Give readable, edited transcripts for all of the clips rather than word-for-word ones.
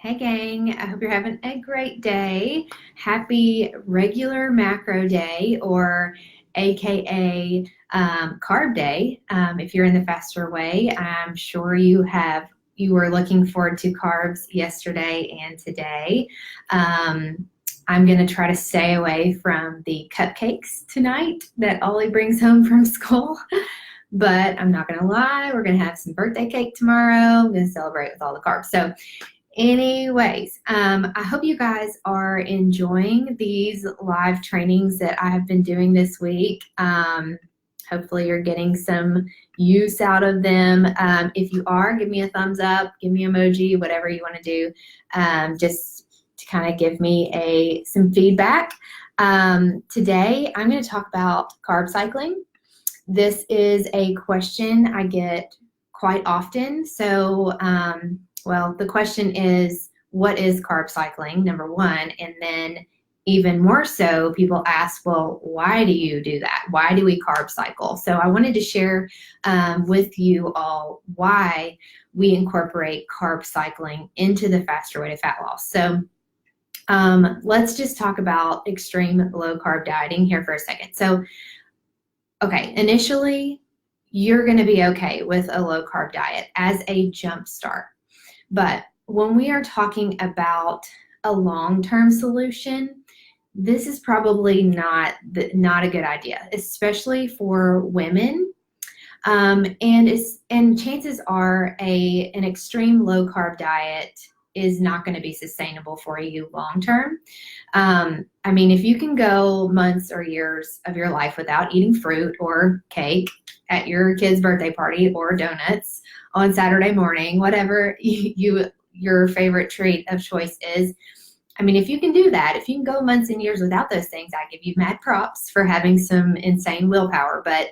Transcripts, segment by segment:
Hey gang, I hope you're having a great day. Happy regular macro day, or AKA carb day. If you're in the faster way, I'm sure you were looking forward to carbs yesterday and today. I'm going to try to stay away from the cupcakes tonight that Ollie brings home from school. But I'm not going to lie, we're going to have some birthday cake tomorrow. I'm going to celebrate with all the carbs. So anyways, I hope you guys are enjoying these live trainings that I have been doing this week. Hopefully you're getting some use out of them. If you are, give me a thumbs up, give me an emoji, whatever you want to do, just to kind of give me some feedback. Today, I'm going to talk about carb cycling. This is a question I get quite often. So, well, the question is, what is carb cycling, number one? And then even more so, people ask, well, why do you do that? Why do we carb cycle? So I wanted to share with you all why we incorporate carb cycling into the faster way to fat loss. So let's just talk about extreme low carb dieting here for a second. So, okay, initially, you're going to be okay with a low carb diet as a jump start. But when we are talking about a long-term solution, this is probably not a good idea, especially for women. And chances are an extreme low carb diet is not going to be sustainable for you long term. I mean, if you can go months or years of your life without eating fruit or cake at your kid's birthday party or donuts on Saturday morning, whatever your favorite treat of choice is, I mean, if you can do that, if you can go months and years without those things, I give you mad props for having some insane willpower. But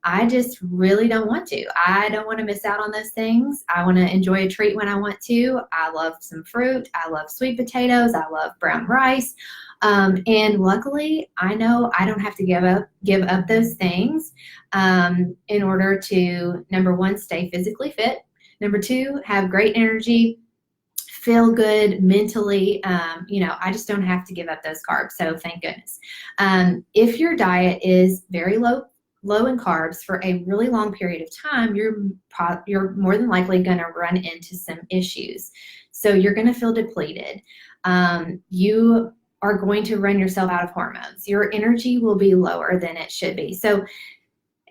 I just really don't want to. I don't want to miss out on those things. I want to enjoy a treat when I want to. I love some fruit. I love sweet potatoes. I love brown rice. And luckily, I know I don't have to give up those things in order to, number one, stay physically fit. Number two, have great energy, feel good mentally. I just don't have to give up those carbs. So thank goodness. If your diet is very low in carbs for a really long period of time, you're more than likely going to run into some issues. So you're going to feel depleted. You are going to run yourself out of hormones. Your energy will be lower than it should be. So,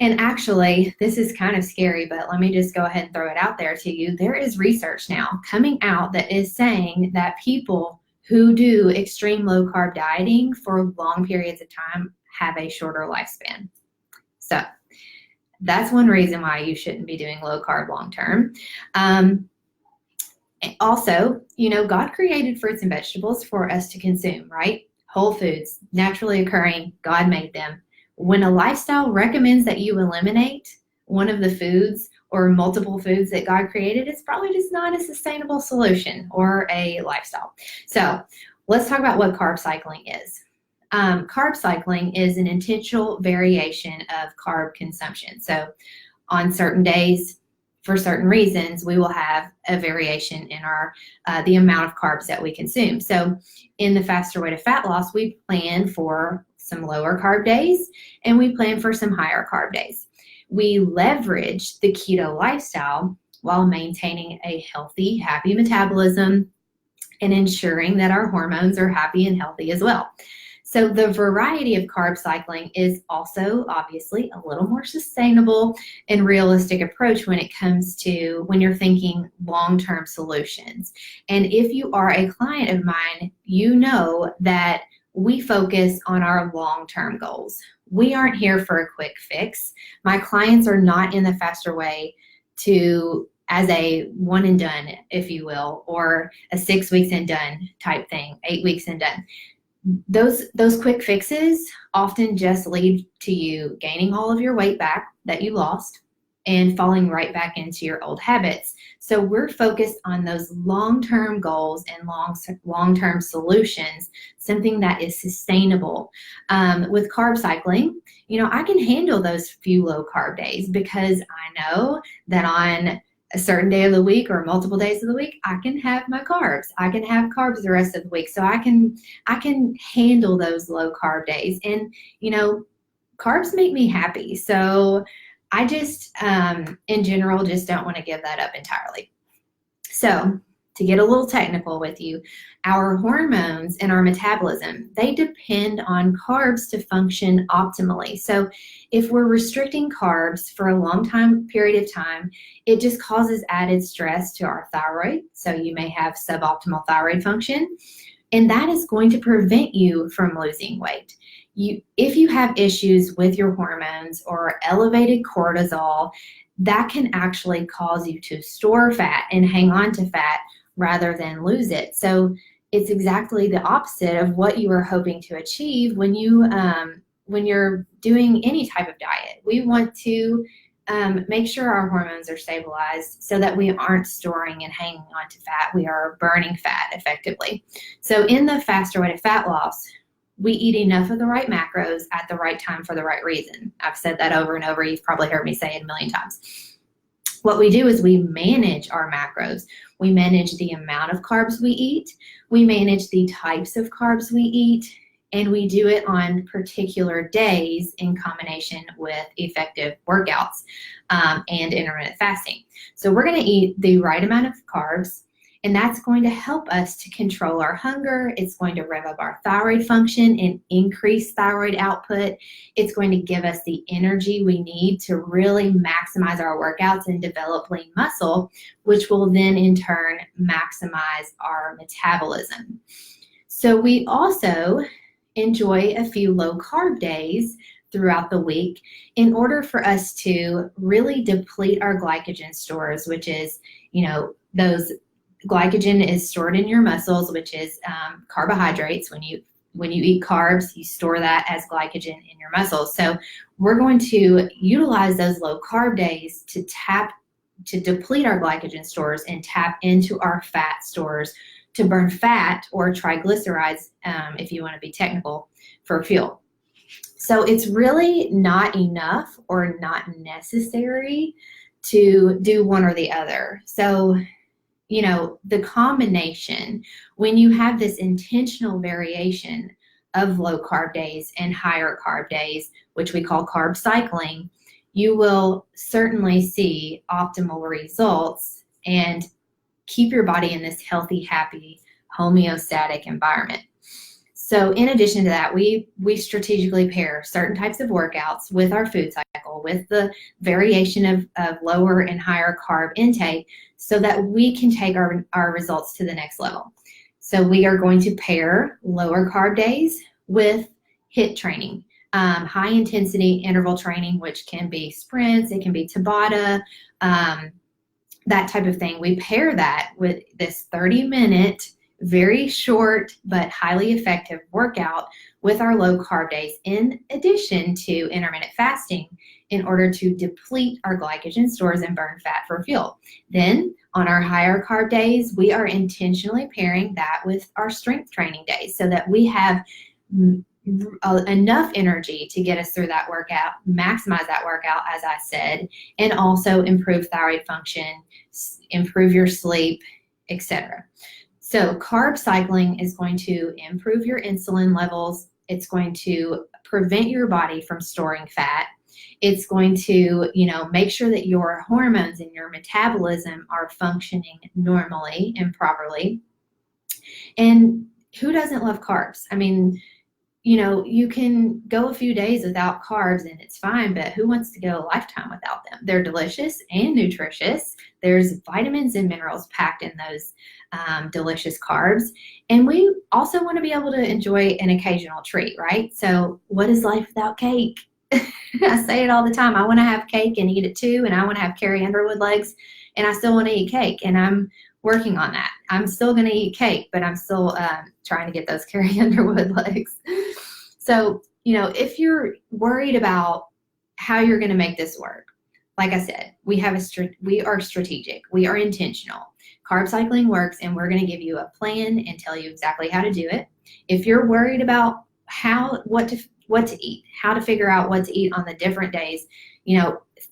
and actually, this is kind of scary, but let me just go ahead and throw it out there to you. There is research now coming out that is saying that people who do extreme low carb dieting for long periods of time have a shorter lifespan. So that's one reason why you shouldn't be doing low carb long term. Also, God created fruits and vegetables for us to consume, right? Whole foods, naturally occurring, God made them. When a lifestyle recommends that you eliminate one of the foods or multiple foods that God created, it's probably just not a sustainable solution or a lifestyle. So let's talk about what carb cycling is. Carb cycling is an intentional variation of carb consumption. So on certain days, for certain reasons, we will have a variation in the amount of carbs that we consume. So in the faster way to fat loss, we plan for some lower carb days and we plan for some higher carb days. We leverage the keto lifestyle while maintaining a healthy, happy metabolism and ensuring that our hormones are happy and healthy as well. So the variety of carb cycling is also obviously a little more sustainable and realistic approach when it comes to when you're thinking long-term solutions. And if you are a client of mine, you know that we focus on our long-term goals. We aren't here for a quick fix. My clients are not in the faster way as a one and done, if you will, or a 6 weeks and done type thing, 8 weeks and done. Those quick fixes often just lead to you gaining all of your weight back that you lost and falling right back into your old habits. So we're focused on those long-term goals and long-term solutions, something that is sustainable. With carb cycling, I can handle those few low carb days because I know that on a certain day of the week or multiple days of the week, I can have my carbs. I can have carbs the rest of the week. So I can handle those low carb days. And, carbs make me happy. So I just, in general, just don't want to give that up entirely. So to get a little technical with you, our hormones and our metabolism, they depend on carbs to function optimally. So if we're restricting carbs for a long period of time, it just causes added stress to our thyroid. So you may have suboptimal thyroid function, and that is going to prevent you from losing weight. If you have issues with your hormones or elevated cortisol, that can actually cause you to store fat and hang on to fat rather than lose it. So it's exactly the opposite of what you are hoping to achieve when you're doing any type of diet. We want to make sure our hormones are stabilized so that we aren't storing and hanging on to fat. We are burning fat effectively. So in the faster way to fat loss, we eat enough of the right macros at the right time for the right reason. I've said that over and over. You've probably heard me say it a million times. What we do is we manage our macros. We manage the amount of carbs we eat. We manage the types of carbs we eat. And we do it on particular days in combination with effective workouts and intermittent fasting. So we're going to eat the right amount of carbs, and that's going to help us to control our hunger. It's going to rev up our thyroid function and increase thyroid output. It's going to give us the energy we need to really maximize our workouts and develop lean muscle, which will then in turn maximize our metabolism. So we also enjoy a few low carb days throughout the week in order for us to really deplete our glycogen stores, which is, those glycogen is stored in your muscles, which is carbohydrates. When you eat carbs, you store that as glycogen in your muscles. So we're going to utilize those low carb days to deplete our glycogen stores and tap into our fat stores to burn fat or triglycerides, if you want to be technical, for fuel. So it's really not enough or not necessary to do one or the other. So the combination, when you have this intentional variation of low carb days and higher carb days, which we call carb cycling, you will certainly see optimal results and keep your body in this healthy, happy, homeostatic environment. So in addition to that, we strategically pair certain types of workouts with our food cycle, with the variation of lower and higher carb intake, so that we can take our results to the next level. So we are going to pair lower carb days with HIIT training, high intensity interval training, which can be sprints, it can be Tabata, that type of thing. We pair that with this 30-minute, very short but highly effective workout with our low carb days, in addition to intermittent fasting, in order to deplete our glycogen stores and burn fat for fuel. Then on our higher carb days, we are intentionally pairing that with our strength training days so that we have enough energy to get us through that workout, maximize that workout, as I said, and also improve thyroid function, improve your sleep, etc. So carb cycling is going to improve your insulin levels. It's going to prevent your body from storing fat. It's going to, make sure that your hormones and your metabolism are functioning normally and properly. And who doesn't love carbs? I mean, you can go a few days without carbs and it's fine, but who wants to go a lifetime without them? They're delicious and nutritious. There's vitamins and minerals packed in those delicious carbs. And we also want to be able to enjoy an occasional treat, right? So what is life without cake? I say it all the time. I want to have cake and eat it too. And I want to have Carrie Underwood legs and I still want to eat cake. And I'm working on that. I'm still going to eat cake, but I'm still trying to get those Carrie Underwood legs. So, if you're worried about how you're going to make this work, like I said, we are strategic. We are intentional. Carb cycling works, and we're going to give you a plan and tell you exactly how to do it. If you're worried about what to eat, how to figure out what to eat on the different days,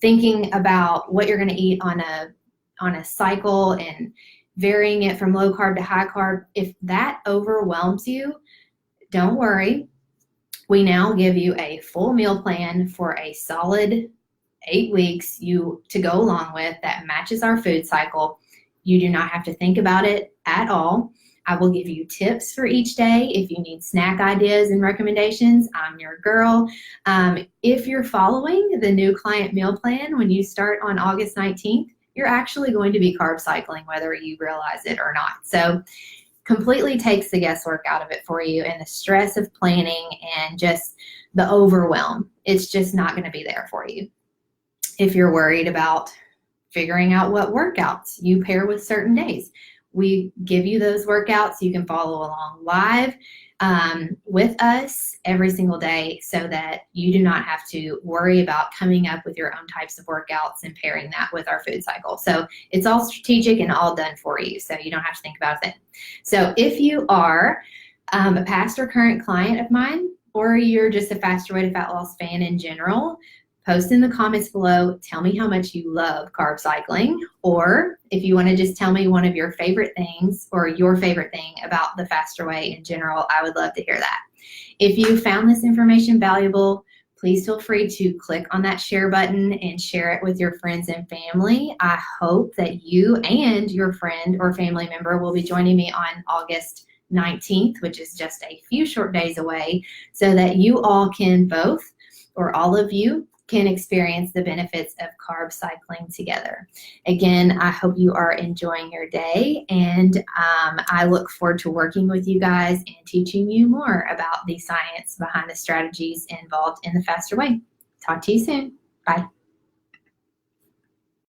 thinking about what you're going to eat on on a cycle and varying it from low carb to high carb, if that overwhelms you, don't worry. We now give you a full meal plan for a solid 8 weeks to go along with that matches our food cycle. You do not have to think about it at all. I will give you tips for each day. If you need snack ideas and recommendations, I'm your girl. If you're following the new client meal plan when you start on August 19th, you're actually going to be carb cycling whether you realize it or not. So completely takes the guesswork out of it for you and the stress of planning and just the overwhelm. It's just not going to be there for you. If you're worried about figuring out what workouts you pair with certain days, we give you those workouts. You can follow along live with us every single day so that you do not have to worry about coming up with your own types of workouts and pairing that with our food cycle. So it's all strategic and all done for you, so you don't have to think about a thing. So if you are a past or current client of mine, or you're just a Faster Way to Fat Loss fan in general, post in the comments below, tell me how much you love carb cycling, or if you want to just tell me one of your favorite things or your favorite thing about the Faster Way in general, I would love to hear that. If you found this information valuable, please feel free to click on that share button and share it with your friends and family. I hope that you and your friend or family member will be joining me on August 19th, which is just a few short days away, so that you all can both, or all of you, can experience the benefits of carb cycling together. Again, I hope you are enjoying your day, and I look forward to working with you guys and teaching you more about the science behind the strategies involved in the Faster Way. Talk to you soon. Bye.